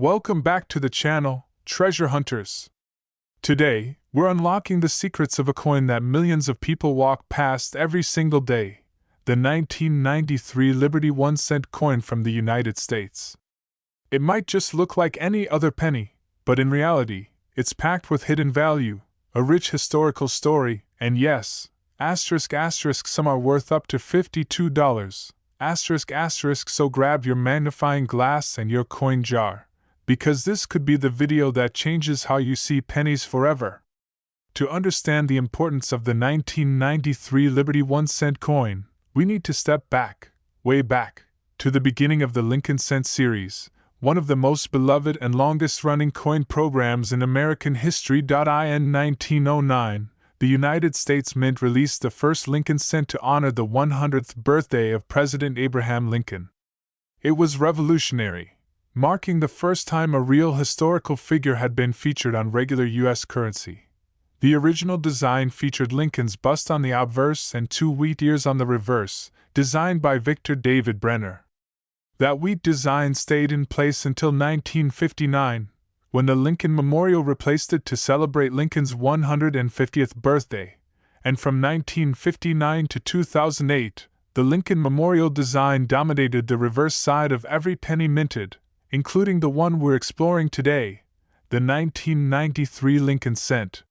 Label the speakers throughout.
Speaker 1: Welcome back to the channel, Treasure Hunters. Today, we're unlocking the secrets of a coin that millions of people walk past every single day, the 1993 Liberty 1-cent coin from the United States. It might just look like any other penny, but in reality, it's packed with hidden value, a rich historical story, and yes, some are worth up to $52. So grab your magnifying glass and your coin jar, because this could be the video that changes how you see pennies forever. To understand the importance of the 1993 Liberty 1-cent coin, we need to step back, way back, to the beginning of the Lincoln Cent series, one of the most beloved and longest-running coin programs in American history. In 1909, the United States Mint released the first Lincoln Cent to honor the 100th birthday of President Abraham Lincoln. It was revolutionary, marking the first time a real historical figure had been featured on regular U.S. currency. The original design featured Lincoln's bust on the obverse and two wheat ears on the reverse, designed by Victor David Brenner. That wheat design stayed in place until 1959, when the Lincoln Memorial replaced it to celebrate Lincoln's 150th birthday, and from 1959 to 2008, the Lincoln Memorial design dominated the reverse side of every penny minted, including the one we're exploring today, the 1993 Lincoln Cent.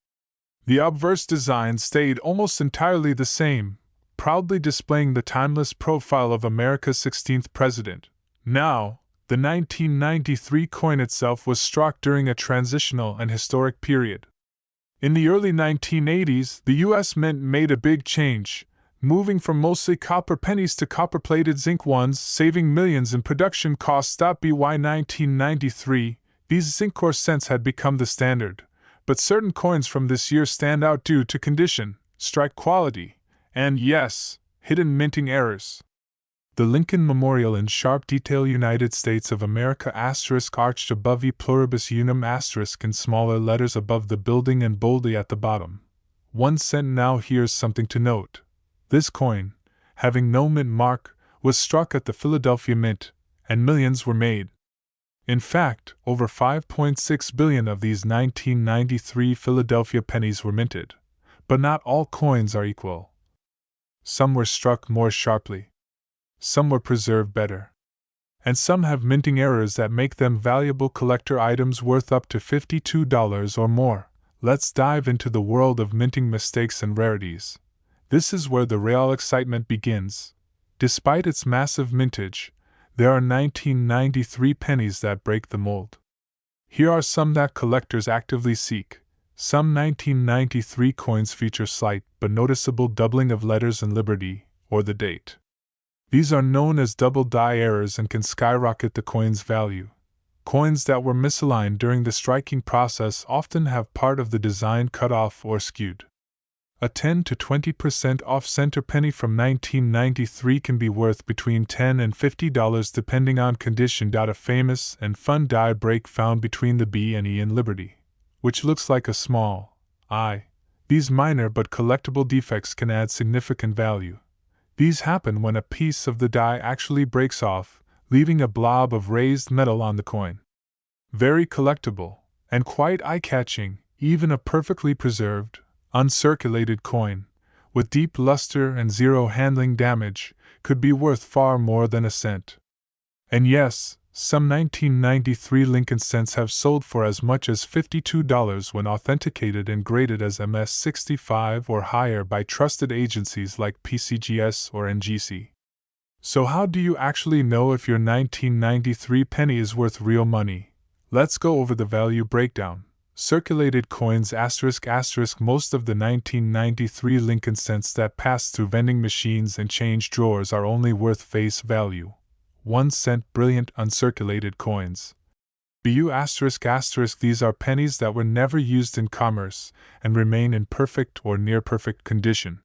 Speaker 1: The obverse design stayed almost entirely the same, proudly displaying the timeless profile of America's 16th president. Now, the 1993 coin itself was struck during a transitional and historic period. In the early 1980s, the U.S. Mint made a big change, moving from mostly copper pennies to copper-plated zinc ones, saving millions in production costs. By 1993, these zinc-core cents had become the standard, but certain coins from this year stand out due to condition, strike quality, and yes, hidden minting errors. The Lincoln Memorial in sharp detail United States of America arched above E pluribus unum in smaller letters above the building and boldly at the bottom. 1 cent. Now here's something to note. This coin, having no mint mark, was struck at the Philadelphia Mint, and millions were made. In fact, over 5.6 billion of these 1993 Philadelphia pennies were minted. But not all coins are equal. Some were struck more sharply. Some were preserved better. And some have minting errors that make them valuable collector items worth up to $52 or more. Let's dive into the world of minting mistakes and rarities. This is where the real excitement begins. Despite its massive mintage, there are 1993 pennies that break the mold. Here are some that collectors actively seek. Some 1993 coins feature slight but noticeable doubling of letters and Liberty, or the date. These are known as double die errors and can skyrocket the coin's value. Coins that were misaligned during the striking process often have part of the design cut off or skewed. A 10 to 20% off center penny from 1993 can be worth between $10 and $50 depending on condition. A famous and fun die break found between the B and E in Liberty, which looks like a small I. These minor but collectible defects can add significant value. These happen when a piece of the die actually breaks off, leaving a blob of raised metal on the coin. Very collectible, and quite eye-catching. Even a perfectly preserved, uncirculated coin, with deep luster and zero handling damage, could be worth far more than a cent. And yes, some 1993 Lincoln Cents have sold for as much as $52 when authenticated and graded as MS-65 or higher by trusted agencies like PCGS or NGC. So how do you actually know if your 1993 penny is worth real money? Let's go over the value breakdown. Circulated coins ***. Most of the 1993 Lincoln Cents that pass through vending machines and change drawers are only worth face value. 1 cent. Brilliant uncirculated coins. BU***. These are pennies that were never used in commerce and remain in perfect or near perfect condition.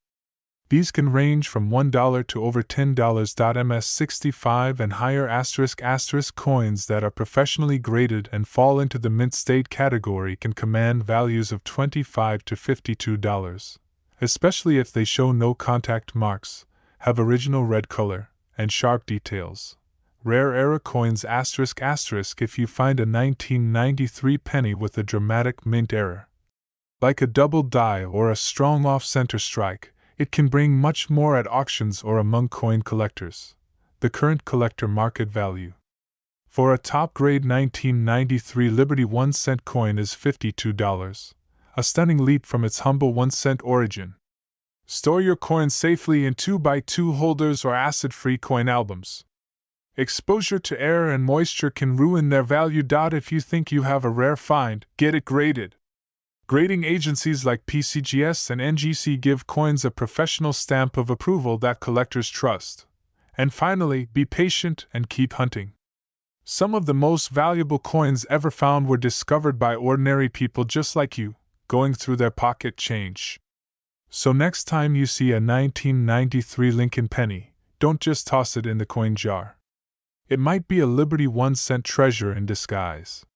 Speaker 1: These can range from $1 to over $10. MS-65 and higher ***. Coins that are professionally graded and fall into the mint state category can command values of $25 to $52, especially if they show no contact marks, have original red color, and sharp details. Rare era coins ***. If you find a 1993 penny with a dramatic mint error, like a double die or a strong off-center strike, it can bring much more at auctions or among coin collectors. The current collector market value for a top-grade 1993 Liberty 1-cent coin is $52, a stunning leap from its humble 1-cent origin. Store your coins safely in 2x2 holders or acid-free coin albums. Exposure to air and moisture can ruin their value. If you think you have a rare find, get it graded. Grading agencies like PCGS and NGC give coins a professional stamp of approval that collectors trust. And finally, be patient and keep hunting. Some of the most valuable coins ever found were discovered by ordinary people just like you, going through their pocket change. So next time you see a 1993 Lincoln penny, don't just toss it in the coin jar. It might be a Liberty 1-cent treasure in disguise.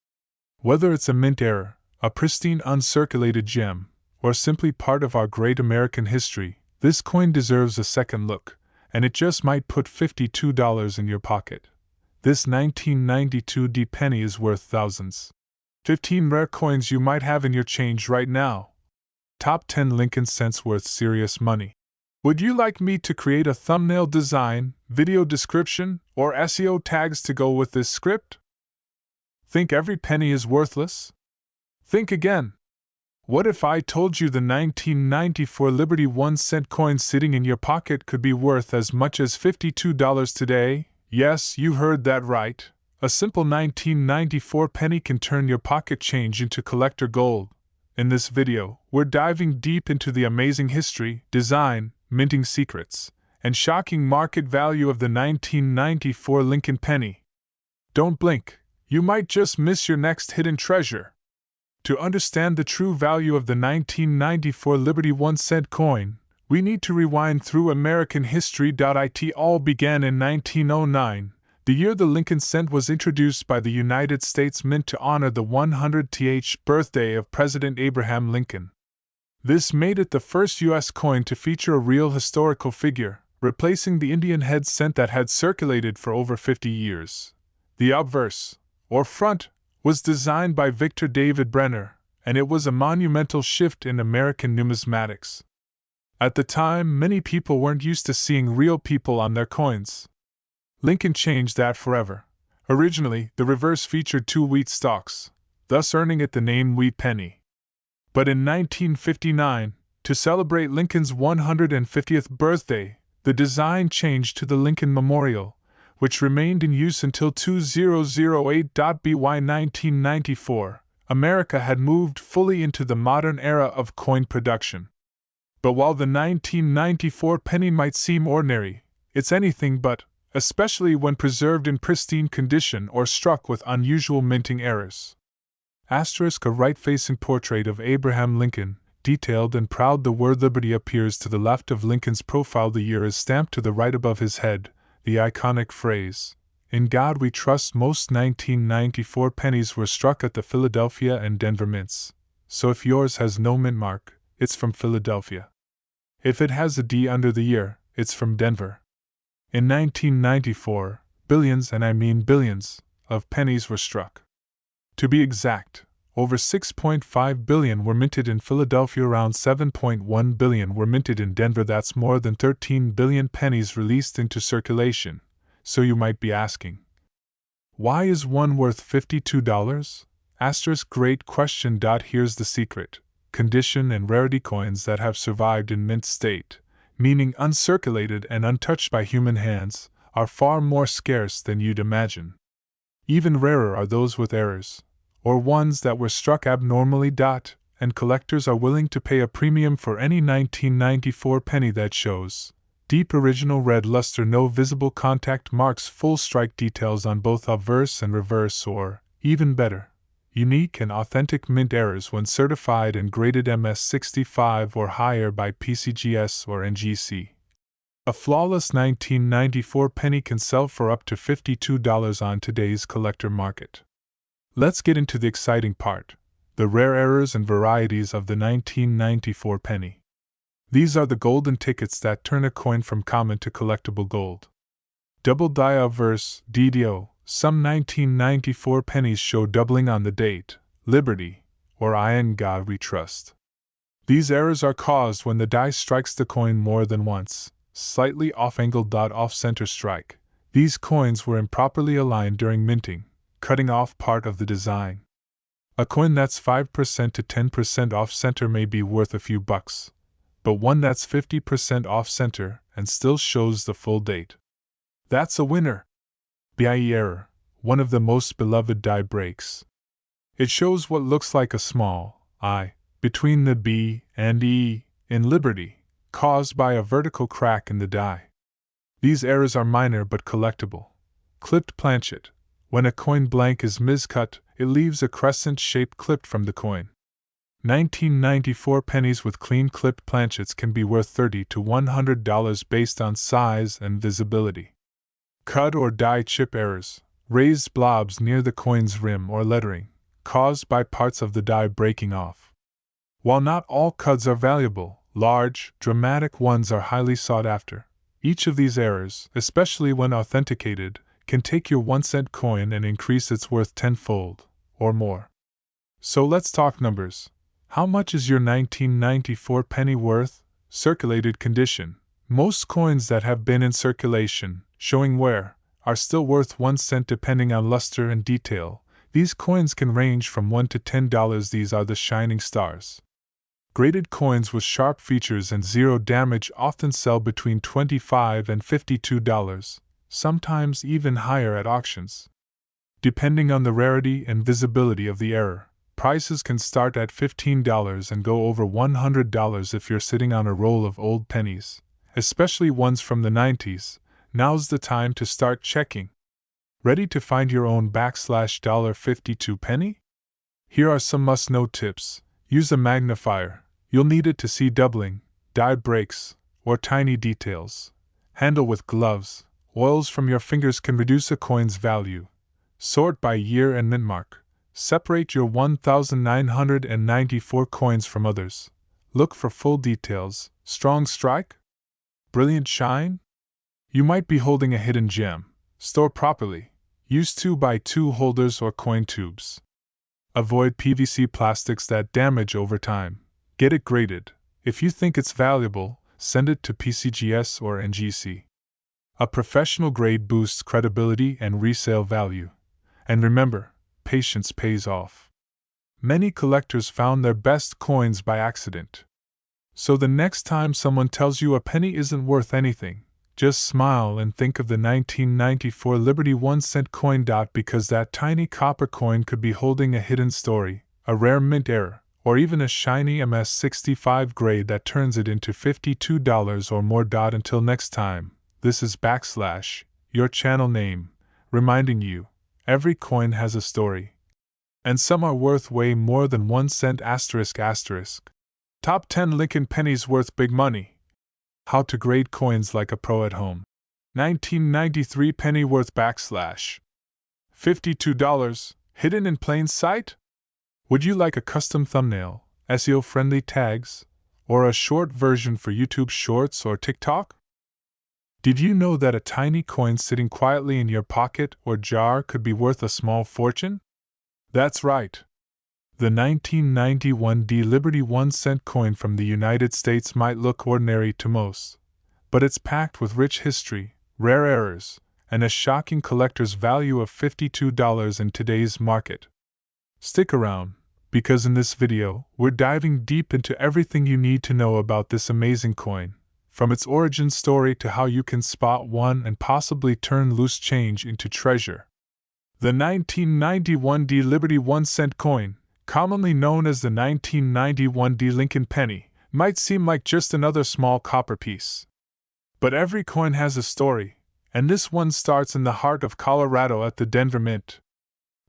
Speaker 1: Whether it's a mint error, a pristine uncirculated gem, or simply part of our great American history, this coin deserves a second look, and it just might put $52 in your pocket. This 1992 D penny is worth thousands. 15 rare coins you might have in your change right now. Top 10 Lincoln cents worth serious money. Would you like me to create a thumbnail design, video description, or SEO tags to go with this script? Think every penny is worthless? Think again. What if I told you the 1994 Liberty 1-cent coin sitting in your pocket could be worth as much as $52 today? Yes, you heard that right. A simple 1994 penny can turn your pocket change into collector gold. In this video, we're diving deep into the amazing history, design, minting secrets, and shocking market value of the 1994 Lincoln penny. Don't blink, you might just miss your next hidden treasure. To understand the true value of the 1994 Liberty 1-cent coin, we need to rewind through American history. It all began in 1909, the year the Lincoln cent was introduced by the United States Mint to honor the 100th birthday of President Abraham Lincoln. This made it the first U.S. coin to feature a real historical figure, replacing the Indian head cent that had circulated for over 50 years. The obverse, or front, was designed by Victor David Brenner, and it was a monumental shift in American numismatics. At the time, many people weren't used to seeing real people on their coins. Lincoln changed that forever. Originally, the reverse featured 2 wheat stalks, thus earning it the name Wheat Penny. But in 1959, to celebrate Lincoln's 150th birthday, the design changed to the Lincoln Memorial, which remained in use until 2008. By 1994, America had moved fully into the modern era of coin production. But while the 1994 penny might seem ordinary, it's anything but, especially when preserved in pristine condition or struck with unusual minting errors. A right-facing portrait of Abraham Lincoln, detailed and proud. The word Liberty appears to the left of Lincoln's profile. The year is stamped to the right above his head. The iconic phrase, "In God We Trust." Most 1994 pennies were struck at the Philadelphia and Denver mints, so if yours has no mint mark, it's from Philadelphia. If it has a D under the year, it's from Denver. In 1994, billions, and I mean billions, of pennies were struck. To be exact, over 6.5 billion were minted in Philadelphia, around 7.1 billion were minted in Denver. That's more than 13 billion pennies released into circulation. So you might be asking, why is one worth $52? Great question. Here's the secret. Condition and rarity coins that have survived in mint state, meaning uncirculated and untouched by human hands, are far more scarce than you'd imagine. Even rarer are those with errors, or ones that were struck abnormally. And collectors are willing to pay a premium for any 1994 penny that shows deep original red luster, no visible contact marks, full strike details on both obverse and reverse, or, even better, unique and authentic mint errors when certified and graded MS65 or higher by PCGS or NGC. A flawless 1994 penny can sell for up to $52 on today's collector market. Let's get into the exciting part, the rare errors and varieties of the 1994 penny. These are the golden tickets that turn a coin from common to collectible gold. Double die obverse, DDO. Some 1994 pennies show doubling on the date, Liberty, or I in God we trust. These errors are caused when the die strikes the coin more than once, slightly off-angled. Off-center strike. These coins were improperly aligned during minting, cutting off part of the design. A coin that's 5% to 10% off-center may be worth a few bucks, but one that's 50% off-center and still shows the full date. That's a winner. BIE error, one of the most beloved die breaks. It shows what looks like a small I between the B and E in Liberty, caused by a vertical crack in the die. These errors are minor but collectible. Clipped planchet. When a coin blank is miscut, it leaves a crescent-shaped clip from the coin. 1994 pennies with clean clipped planchets can be worth $30 to $100 based on size and visibility. Cut or die chip errors. Raised blobs near the coin's rim or lettering, caused by parts of the die breaking off. While not all cuts are valuable, large, dramatic ones are highly sought after. Each of these errors, especially when authenticated, can take your 1-cent coin and increase its worth tenfold, or more. So let's talk numbers. How much is your 1994 penny worth? Circulated condition. Most coins that have been in circulation, showing wear, are still worth 1 cent depending on luster and detail. These coins can range from $1 to $10. These are the shining stars. Graded coins with sharp features and zero damage often sell between $25 and $52, sometimes even higher at auctions. Depending on the rarity and visibility of the error, prices can start at $15 and go over $100 if you're sitting on a roll of old pennies, especially ones from the 90s. Now's the time to start checking. Ready to find your own $52 penny? Here are some must-know tips. Use a magnifier. You'll need it to see doubling, die breaks, or tiny details. Handle with gloves. Oils from your fingers can reduce a coin's value. Sort by year and mint mark. Separate your 1,994 coins from others. Look for full details. Strong strike? Brilliant shine? You might be holding a hidden gem. Store properly. Use 2x2 holders or coin tubes. Avoid PVC plastics that damage over time. Get it graded. If you think it's valuable, send it to PCGS or NGC. A professional grade boosts credibility and resale value. And remember, patience pays off. Many collectors found their best coins by accident. So the next time someone tells you a penny isn't worth anything, just smile and think of the 1994 Liberty 1-cent coin. Because that tiny copper coin could be holding a hidden story, a rare mint error, or even a shiny MS-65 grade that turns it into $52 or more. Until next time, this is your channel name, reminding you, every coin has a story. And some are worth way more than 1 cent. Top 10 Lincoln pennies worth big money. How to grade coins like a pro at home. 1993 penny worth $52, hidden in plain sight? Would you like a custom thumbnail, SEO-friendly tags, or a short version for YouTube Shorts or TikTok? Did you know that a tiny coin sitting quietly in your pocket or jar could be worth a small fortune? That's right. The 1991 Liberty 1-cent coin from the United States might look ordinary to most, but it's packed with rich history, rare errors, and a shocking collector's value of $52 in today's market. Stick around, because in this video, we're diving deep into everything you need to know about this amazing coin, from its origin story to how you can spot one and possibly turn loose change into treasure. The 1991 Liberty 1-cent coin, commonly known as the 1991 Lincoln penny, might seem like just another small copper piece. But every coin has a story, and this one starts in the heart of Colorado at the Denver Mint.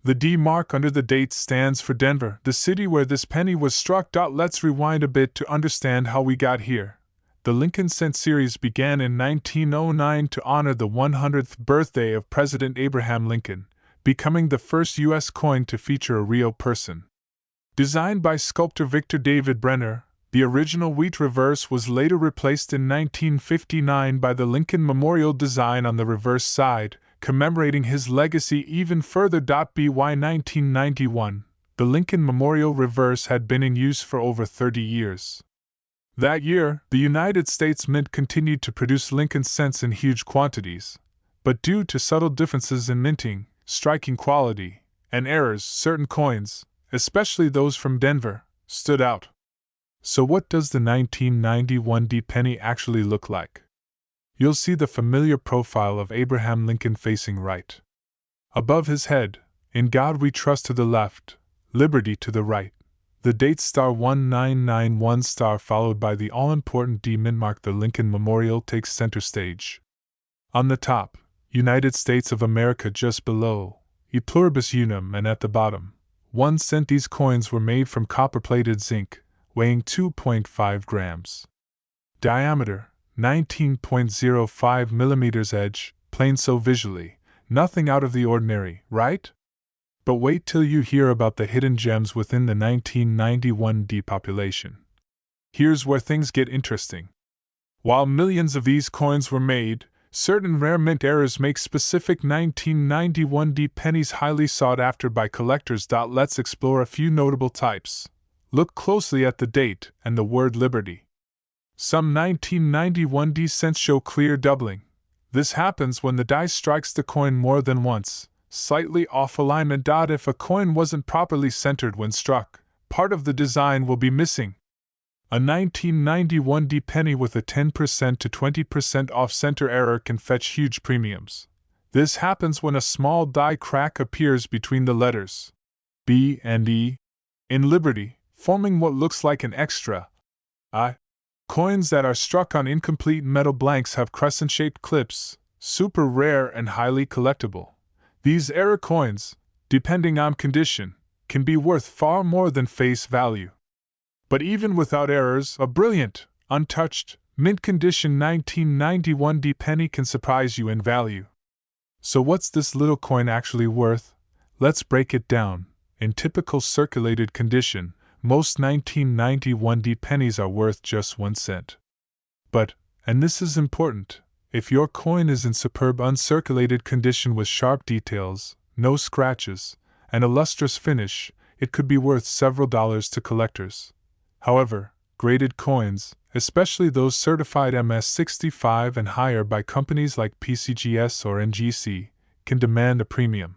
Speaker 1: The D mark under the date stands for Denver, the city where this penny was struck. Let's rewind a bit to understand how we got here. The Lincoln Cent series began in 1909 to honor the 100th birthday of President Abraham Lincoln, becoming the first U.S. coin to feature a real person. Designed by sculptor Victor David Brenner, The original wheat reverse was later replaced in 1959 by the Lincoln Memorial design on the reverse side, commemorating his legacy even further. By 1991, the Lincoln Memorial reverse had been in use for over 30 years. That year, the United States Mint continued to produce Lincoln cents in huge quantities, but due to subtle differences in minting, striking quality, and errors, certain coins, especially those from Denver, stood out. So what does the 1991 D penny actually look like? You'll see the familiar profile of Abraham Lincoln facing right. Above his head, "In God We Trust" to the left, "Liberty" to the right. The date *1991* followed by the all-important D mint mark. The Lincoln Memorial takes center stage. On the top, United States of America; just below, E pluribus unum; and at the bottom, 1 cent. These coins were made from copper-plated zinc, weighing 2.5 grams. Diameter, 19.05 millimeters. Edge, plain. So visually, nothing out of the ordinary, right? But wait till you hear about the hidden gems within the 1991 D population. Here's where things get interesting. While millions of these coins were made, certain rare mint errors make specific 1991 D pennies highly sought after by collectors. Let's explore a few notable types. Look closely at the date and the word liberty. Some 1991 D cents show clear doubling. This happens when the die strikes the coin more than once. Slightly off alignment. If a coin wasn't properly centered when struck, part of the design will be missing. A 1991 D penny with a 10% to 20% off-center error can fetch huge premiums. This happens when a small die crack appears between the letters B and E in Liberty, forming what looks like an extra I. Coins that are struck on incomplete metal blanks have crescent-shaped clips, super rare and highly collectible. These error coins, depending on condition, can be worth far more than face value. But even without errors, a brilliant, untouched, mint condition 1991 D penny can surprise you in value. So what's this little coin actually worth? Let's break it down. In typical circulated condition, most 1991 D pennies are worth just 1 cent. But, and this is important, if your coin is in superb uncirculated condition with sharp details, no scratches, and a lustrous finish, it could be worth several dollars to collectors. However, graded coins, especially those certified MS-65 and higher by companies like PCGS or NGC, can demand a premium.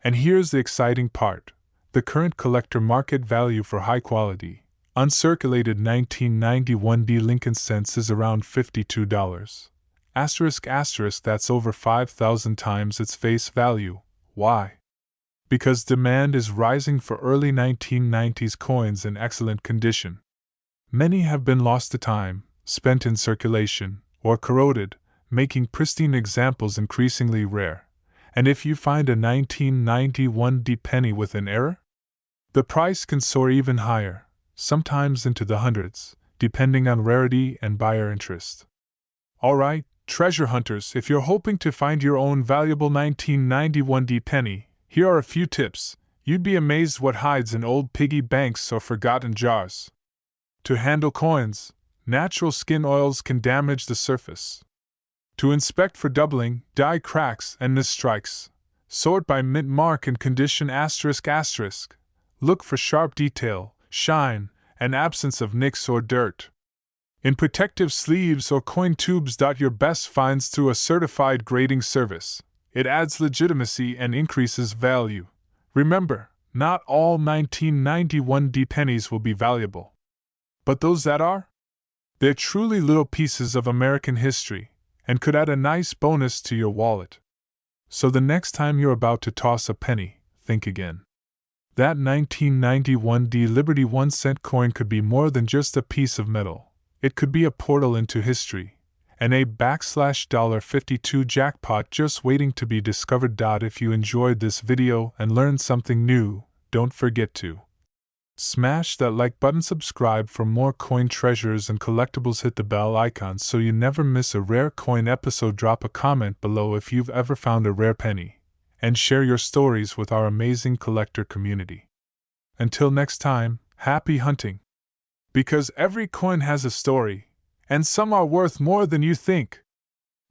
Speaker 1: And here's the exciting part. The current collector market value for high-quality, uncirculated 1991 D Lincoln cents is around $52. That's over 5,000 times its face value. Why? Because demand is rising for early 1990s coins in excellent condition. Many have been lost to time, spent in circulation, or corroded, making pristine examples increasingly rare. And if you find a 1991 D penny with an error, the price can soar even higher, sometimes into the hundreds, depending on rarity and buyer interest. Alright, treasure hunters, if you're hoping to find your own valuable 1991 D penny, here are a few tips. You'd be amazed what hides in old piggy banks or forgotten jars. To handle coins, natural skin oils can damage the surface. To inspect for doubling, die cracks, and misstrikes, sort by mint mark and condition ***. Look for sharp detail, shine, and absence of nicks or dirt. In protective sleeves or coin tubes. Your best finds through a certified grading service. It adds legitimacy and increases value. Remember, not all 1991 D pennies will be valuable. But those that are? They're truly little pieces of American history, and could add a nice bonus to your wallet. So the next time you're about to toss a penny, think again. That 1991 D Liberty 1 cent coin could be more than just a piece of metal. It could be a portal into history, and a /$52 jackpot just waiting to be discovered. If you enjoyed this video and learned something new, don't forget to smash that like button, subscribe for more coin treasures and collectibles, hit the bell icon so you never miss a rare coin episode, drop a comment below if you've ever found a rare penny, and share your stories with our amazing collector community. Until next time, happy hunting! Because every coin has a story, and some are worth more than you think.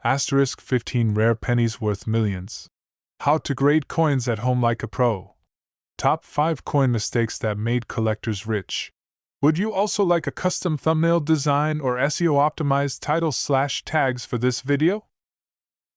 Speaker 1: Asterisk 15 Rare pennies worth millions. How to grade coins at home like a pro. Top 5 coin mistakes that made collectors rich. Would you also like a custom thumbnail design or SEO optimized title/tags for this video?